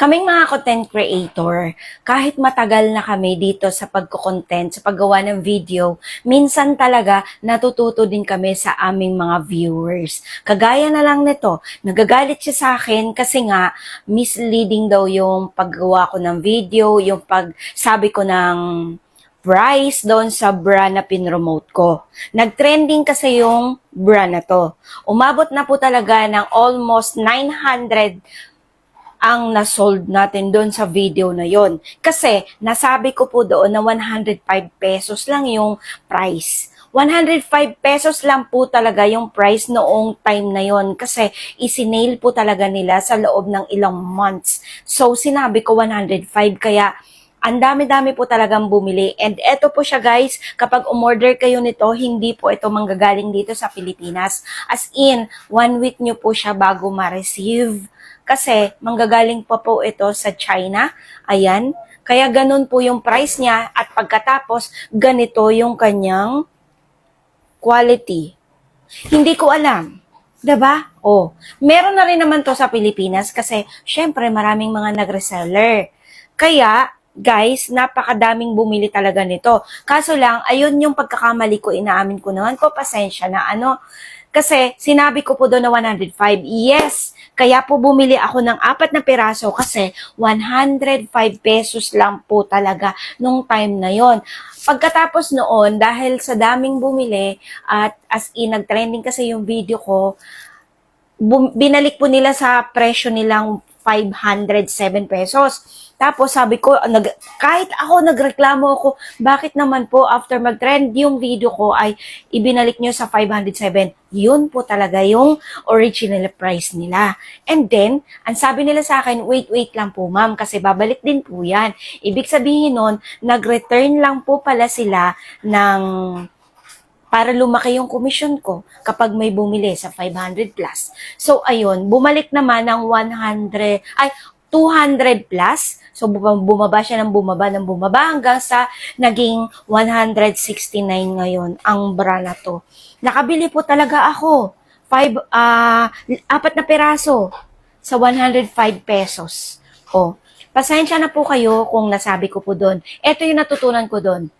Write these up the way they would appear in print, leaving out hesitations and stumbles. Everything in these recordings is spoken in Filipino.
Kaming mga content creator, kahit matagal na kami dito sa pagko-content, sa paggawa ng video, minsan talaga natututo din kami sa aming mga viewers. Kagaya na lang nito, nagagalit siya sa akin kasi nga misleading daw yung paggawa ko ng video, yung pagsabi ko ng price doon sa bra na pinromote ko. Nag-trending kasi yung bra na to. Umabot na po talaga ng almost 900 ang nasold natin doon sa video na yon. Kasi nasabi ko po doon na 105 pesos lang yung price. 105 pesos lang po talaga yung price noong time na yon kasi isinail po talaga nila sa loob ng ilang months. So sinabi ko 105 kaya ang dami-dami po talagang bumili. And eto po siya guys, kapag umorder kayo nito, hindi po ito manggagaling dito sa Pilipinas. As in, 1 week nyo po siya bago ma-receive. Kasi manggagaling pa po ito sa China. Ayan. Kaya ganun po yung price niya at pagkatapos ganito yung kanyang quality. Hindi ko alam. 'Di ba? Oh, meron na rin naman to sa Pilipinas kasi syempre maraming mga nagreseller. Kaya guys, napakadaming bumili talaga nito. Kaso lang, ayun yung pagkakamali ko, inaamin ko naman po, pasensya na kasi sinabi ko po doon na 105. Yes, kaya po bumili ako ng 4 na piraso kasi 105 pesos lang po talaga nung time na yon. Pagkatapos noon, dahil sa daming bumili at as in nag-trending kasi yung video ko, binalik po nila sa presyo nilang 507 pesos. Tapos sabi ko, kahit ako nagreklamo ako, bakit naman po after mag-trend yung video ko ay ibinalik nyo sa 507? Yun po talaga yung original price nila. And then, ang sabi nila sa akin, wait lang po ma'am, kasi babalik din po yan. Ibig sabihin nun, nag-return lang po pala sila ng para lumaki yung commission ko kapag may bumili sa 500 plus. So, ayun, bumalik naman ng 200 plus. So, bumaba siya ng bumaba hanggang sa naging 169 ngayon ang bra na to. Nakabili po talaga ako. 4 na peraso sa 105 pesos. Oh, pasensya na po kayo kung nasabi ko po doon. Ito yung natutunan ko doon.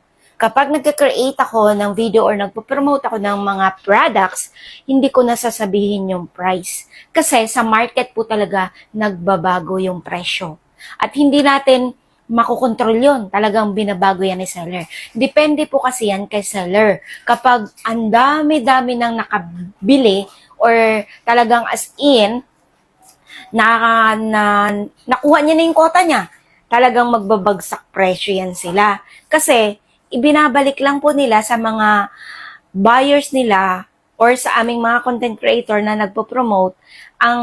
Kapag nagka-create ako ng video or nagpo-promote ako ng mga products, hindi ko nasasabihin yung price. Kasi sa market po talaga nagbabago yung presyo. At hindi natin makokontrol yun. Talagang binabago yan ni seller. Depende po kasi yan kay seller. Kapag ang dami-dami nang nakabili or talagang as in, nakuha niya na yung quota niya, talagang magbabagsak presyo yan sila. Kasi ibinabalik lang po nila sa mga buyers nila or sa aming mga content creator na nagpo-promote ang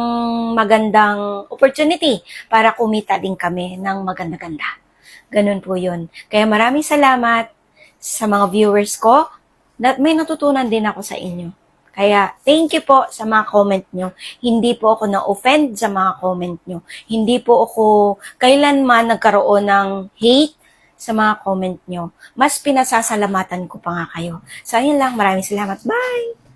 magandang opportunity para kumita din kami ng maganda-ganda. Ganun po yun. Kaya maraming salamat sa mga viewers ko na may natutunan din ako sa inyo. Kaya thank you po sa mga comment nyo. Hindi po ako na-offend sa mga comment nyo. Hindi po ako kailanman nagkaroon ng hate sa mga comment nyo. Mas pinasasalamatan ko pa nga kayo. So, ayun lang. Maraming salamat. Bye!